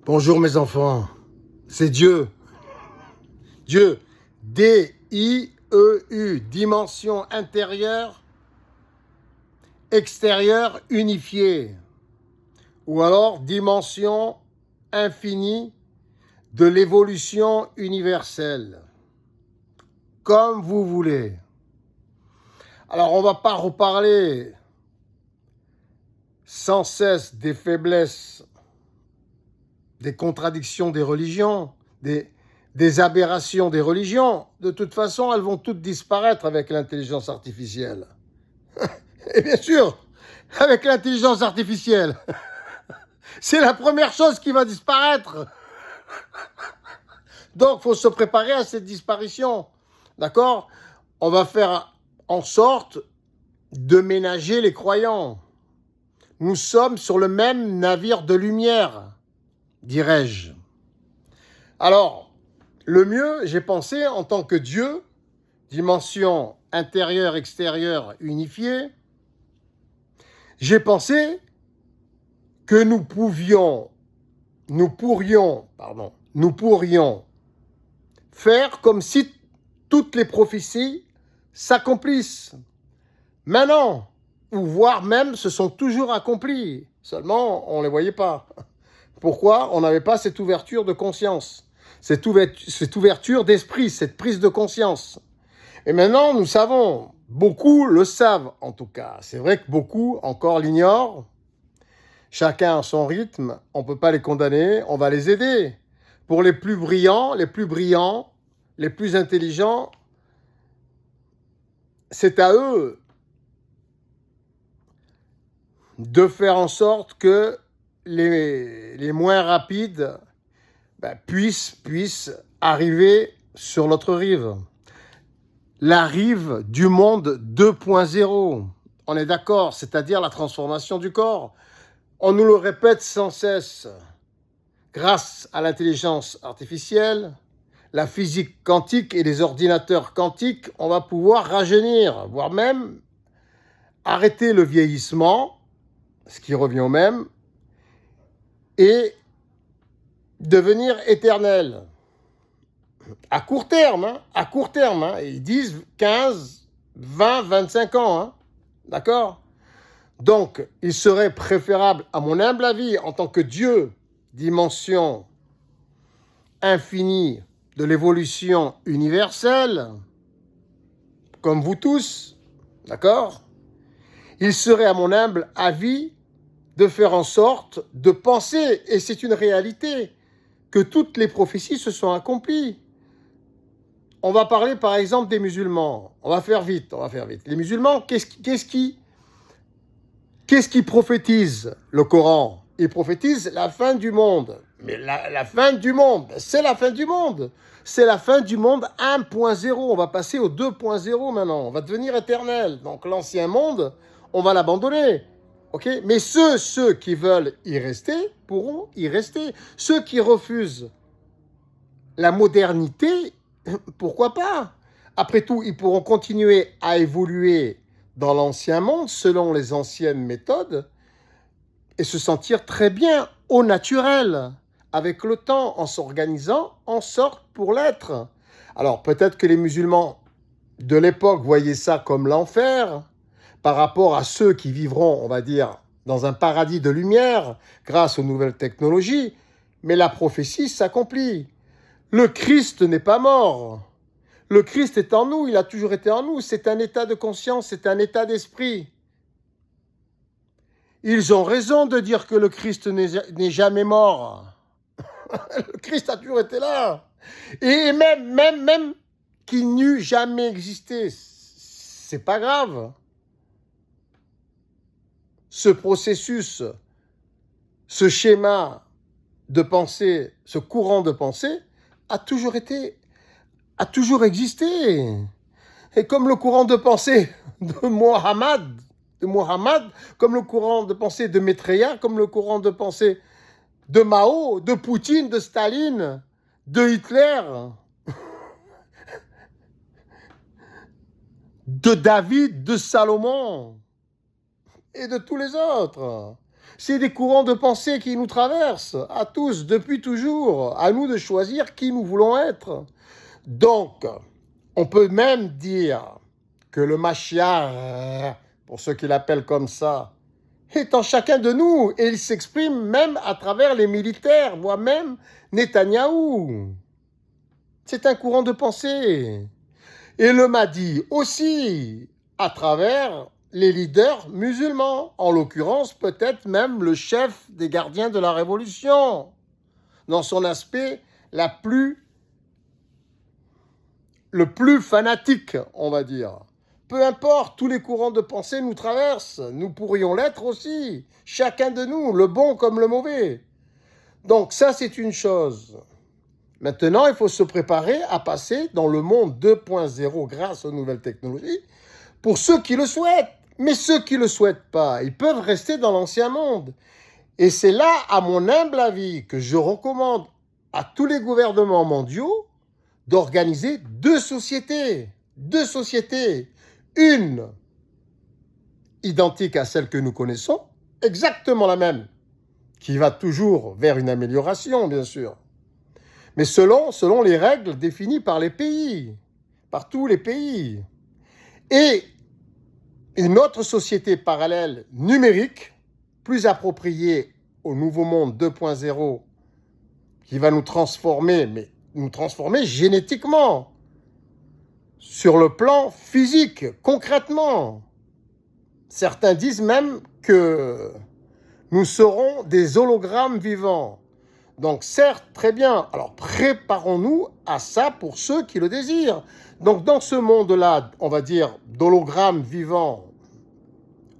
Bonjour mes enfants, c'est Dieu. Dieu, D-I-E-U, dimension intérieure, extérieure unifiée. Ou alors dimension infinie de l'évolution universelle. Comme vous voulez. Alors on ne va pas reparler sans cesse des faiblesses, des contradictions des religions, des aberrations des religions. De toute façon, elles vont toutes disparaître avec l'intelligence artificielle. Et bien sûr, avec l'intelligence artificielle, c'est la première chose qui va disparaître. Donc, il faut se préparer à cette disparition. D'accord? On va faire en sorte de ménager les croyants. Nous sommes sur le même navire de lumière, dirais-je. Alors, le mieux, j'ai pensé, en tant que Dieu, dimension intérieure, extérieure, unifiée, j'ai pensé que nous pourrions faire comme si toutes les prophéties s'accomplissent. Maintenant, ou voire même se sont toujours accomplies. Seulement, on ne les voyait pas. Pourquoi? On n'avait pas cette ouverture de conscience, cette ouverture d'esprit, cette prise de conscience. Et maintenant, nous savons, beaucoup le savent en tout cas. C'est vrai que beaucoup encore l'ignorent. Chacun à son rythme, on ne peut pas les condamner, on va les aider. Pour les plus brillants, les plus intelligents, c'est à eux de faire en sorte que les moins rapides puissent arriver sur l'autre rive. La rive du monde 2.0. On est d'accord, c'est-à-dire la transformation du corps. On nous le répète sans cesse. Grâce à l'intelligence artificielle, la physique quantique et les ordinateurs quantiques, on va pouvoir rajeunir, voire même arrêter le vieillissement, ce qui revient au même, et devenir éternel. À court terme, ils disent 15, 20, 25 ans, d'accord? Donc, il serait préférable, à mon humble avis, en tant que Dieu, dimension infinie de l'évolution universelle, comme vous tous, d'accord? Il serait, à mon humble avis, de faire en sorte de penser, et c'est une réalité, que toutes les prophéties se sont accomplies. On va parler par exemple des musulmans. On va faire vite. Les musulmans, qu'est-ce qui prophétise le Coran? Ils prophétisent la fin du monde. Mais la fin du monde, c'est la fin du monde. C'est la fin du monde 1.0. On va passer au 2.0 maintenant. On va devenir éternel. Donc l'ancien monde, on va l'abandonner. Okay? Mais ceux qui veulent y rester pourront y rester. Ceux qui refusent la modernité, pourquoi pas? Après tout, ils pourront continuer à évoluer dans l'ancien monde selon les anciennes méthodes et se sentir très bien au naturel, avec le temps, en s'organisant en sorte pour l'être. Alors peut-être que les musulmans de l'époque voyaient ça comme l'enfer par rapport à ceux qui vivront, on va dire, dans un paradis de lumière grâce aux nouvelles technologies, mais la prophétie s'accomplit. Le Christ n'est pas mort. Le Christ est en nous, il a toujours été en nous. C'est un état de conscience, c'est un état d'esprit. Ils ont raison de dire que le Christ n'est jamais mort. Le Christ a toujours été là. Et même qu'il n'eût jamais existé, c'est pas grave. Ce processus, ce schéma de pensée, ce courant de pensée, a toujours existé. Et comme le courant de pensée de Mohammed, comme le courant de pensée de Maitreya, comme le courant de pensée de Mao, de Poutine, de Staline, de Hitler, de David, de Salomon et de tous les autres. C'est des courants de pensée qui nous traversent, à tous, depuis toujours. À nous de choisir qui nous voulons être. Donc, on peut même dire que le Mashiach, pour ceux qui l'appellent comme ça, est en chacun de nous. Et il s'exprime même à travers les militaires, voire même Netanyahou. C'est un courant de pensée. Et le Mahdi aussi, à travers les leaders musulmans, en l'occurrence peut-être même le chef des gardiens de la Révolution, dans son aspect le plus fanatique, on va dire. Peu importe, tous les courants de pensée nous traversent, nous pourrions l'être aussi, chacun de nous, le bon comme le mauvais. Donc ça, c'est une chose. Maintenant, il faut se préparer à passer dans le monde 2.0 grâce aux nouvelles technologies, pour ceux qui le souhaitent. Mais ceux qui ne le souhaitent pas, ils peuvent rester dans l'ancien monde. Et c'est là, à mon humble avis, que je recommande à tous les gouvernements mondiaux d'organiser deux sociétés. Deux sociétés. Une identique à celle que nous connaissons, exactement la même, qui va toujours vers une amélioration, bien sûr. Mais selon les règles définies par les pays, par tous les pays. Et une autre société parallèle numérique, plus appropriée au nouveau monde 2.0, qui va nous transformer, mais nous transformer génétiquement, sur le plan physique, concrètement. Certains disent même que nous serons des hologrammes vivants. Donc certes, très bien. Alors préparons-nous à ça pour ceux qui le désirent. Donc dans ce monde-là, on va dire d'hologrammes vivants,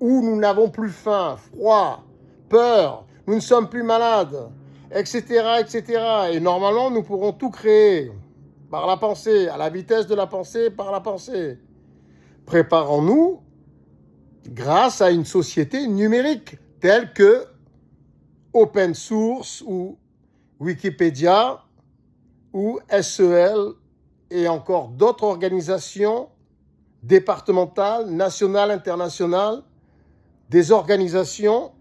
où nous n'avons plus faim, froid, peur, nous ne sommes plus malades, etc., etc. Et normalement, nous pourrons tout créer par la pensée, à la vitesse de la pensée, par la pensée. Préparons-nous grâce à une société numérique telle que Open Source ou Wikipédia ou SEL et encore d'autres organisations départementales, nationales, internationales, des organisations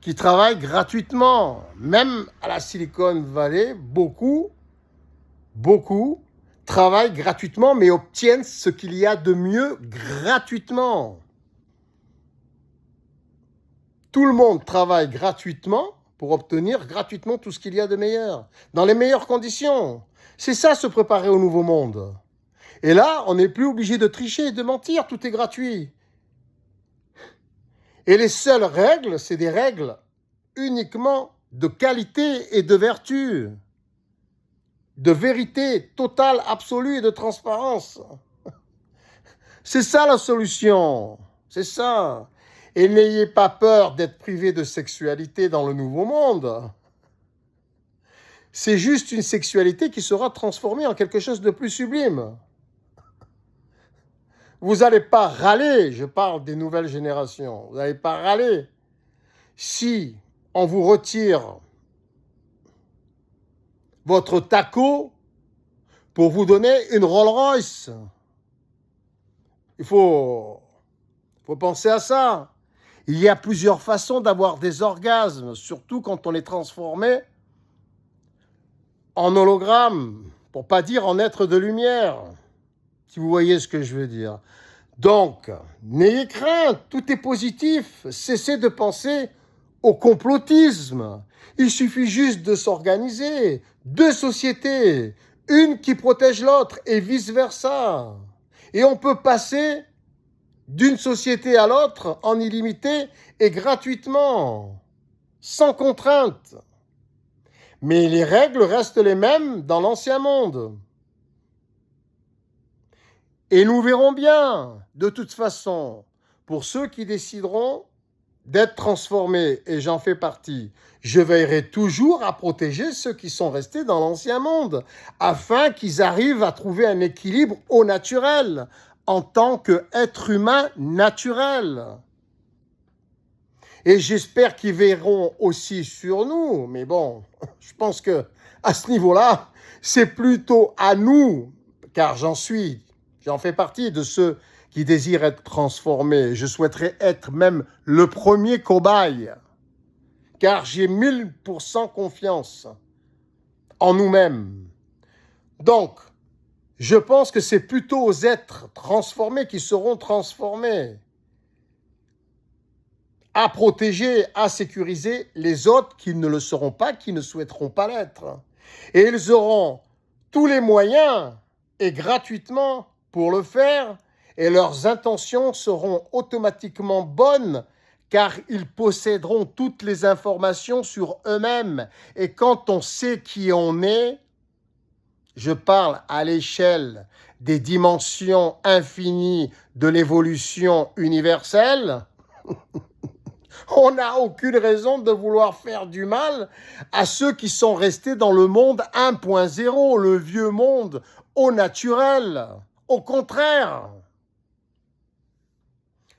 qui travaillent gratuitement. Même à la Silicon Valley, beaucoup travaillent gratuitement, mais obtiennent ce qu'il y a de mieux gratuitement. Tout le monde travaille gratuitement pour obtenir gratuitement tout ce qu'il y a de meilleur, dans les meilleures conditions. C'est ça, se préparer au nouveau monde. Et là, on n'est plus obligé de tricher, de mentir, tout est gratuit. Et les seules règles, c'est des règles uniquement de qualité et de vertu, de vérité totale, absolue et de transparence. C'est ça la solution, c'est ça. Et n'ayez pas peur d'être privé de sexualité dans le nouveau monde. C'est juste une sexualité qui sera transformée en quelque chose de plus sublime. Vous n'allez pas râler, je parle des nouvelles générations, vous n'allez pas râler si on vous retire votre taco pour vous donner une Rolls-Royce. Il faut penser à ça. Il y a plusieurs façons d'avoir des orgasmes, surtout quand on est transformé en hologramme, pour pas dire en être de lumière, si vous voyez ce que je veux dire. Donc, n'ayez crainte, tout est positif, cessez de penser au complotisme. Il suffit juste de s'organiser, deux sociétés, une qui protège l'autre et vice-versa. Et on peut passer d'une société à l'autre en illimité et gratuitement, sans contrainte. Mais les règles restent les mêmes dans l'ancien monde. Et nous verrons bien, de toute façon, pour ceux qui décideront d'être transformés, et j'en fais partie, je veillerai toujours à protéger ceux qui sont restés dans l'ancien monde, afin qu'ils arrivent à trouver un équilibre au naturel, en tant qu'être humain naturel. Et j'espère qu'ils verront aussi sur nous, mais bon, je pense que à ce niveau-là, c'est plutôt à nous, car j'en fais partie de ceux qui désirent être transformés. Je souhaiterais être même le premier cobaye, car j'ai 1000% confiance en nous-mêmes. Donc, je pense que c'est plutôt aux êtres transformés qui seront transformés, à protéger, à sécuriser les autres qui ne le seront pas, qui ne souhaiteront pas l'être. Et ils auront tous les moyens et gratuitement pour le faire, et leurs intentions seront automatiquement bonnes car ils posséderont toutes les informations sur eux-mêmes. Et quand on sait qui on est, je parle à l'échelle des dimensions infinies de l'évolution universelle, on n'a aucune raison de vouloir faire du mal à ceux qui sont restés dans le monde 1.0, le vieux monde au naturel. Au contraire,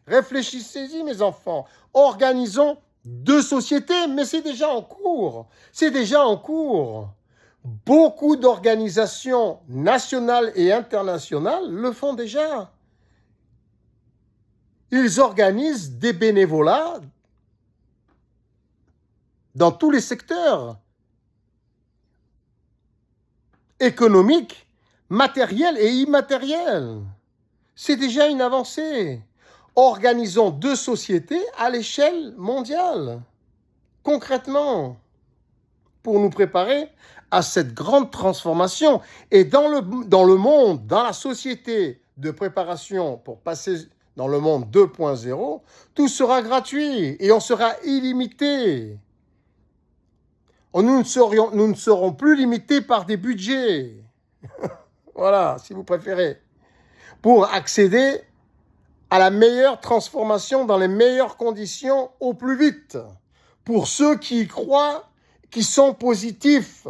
réfléchissez-y, mes enfants. Organisons deux sociétés, mais c'est déjà en cours. C'est déjà en cours. Beaucoup d'organisations nationales et internationales le font déjà. Ils organisent des bénévolats dans tous les secteurs économiques, matériels et immatériels. C'est déjà une avancée. Organisons deux sociétés à l'échelle mondiale, concrètement, pour nous préparer à cette grande transformation. Et dans le monde, dans la société de préparation pour passer dans le monde 2.0, tout sera gratuit et on sera illimité. Nous ne serons plus limités par des budgets. Voilà, si vous préférez. Pour accéder à la meilleure transformation dans les meilleures conditions au plus vite. Pour ceux qui y croient, qui sont positifs.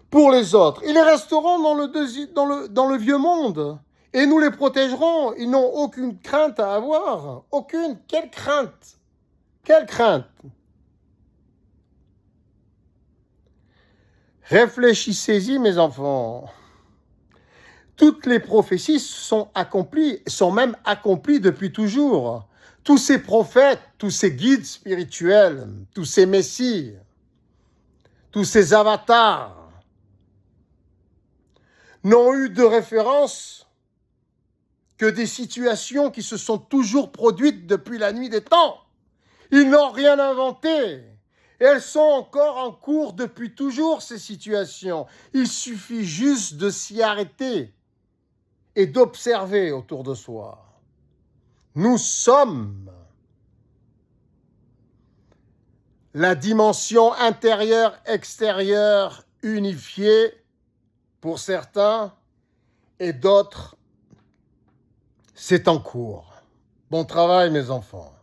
Pour les autres, ils resteront dans le vieux monde. Et nous les protégerons. Ils n'ont aucune crainte à avoir. Aucune. Quelle crainte? Quelle crainte? Réfléchissez-y, mes enfants. Toutes les prophéties sont accomplies, sont même accomplies depuis toujours. Tous ces prophètes, tous ces guides spirituels, tous ces messies, tous ces avatars n'ont eu de référence que des situations qui se sont toujours produites depuis la nuit des temps. Ils n'ont rien inventé. Elles sont encore en cours depuis toujours, ces situations. Il suffit juste de s'y arrêter et d'observer autour de soi. Nous sommes la dimension intérieure-extérieure unifiée pour certains et d'autres, c'est en cours. Bon travail, mes enfants.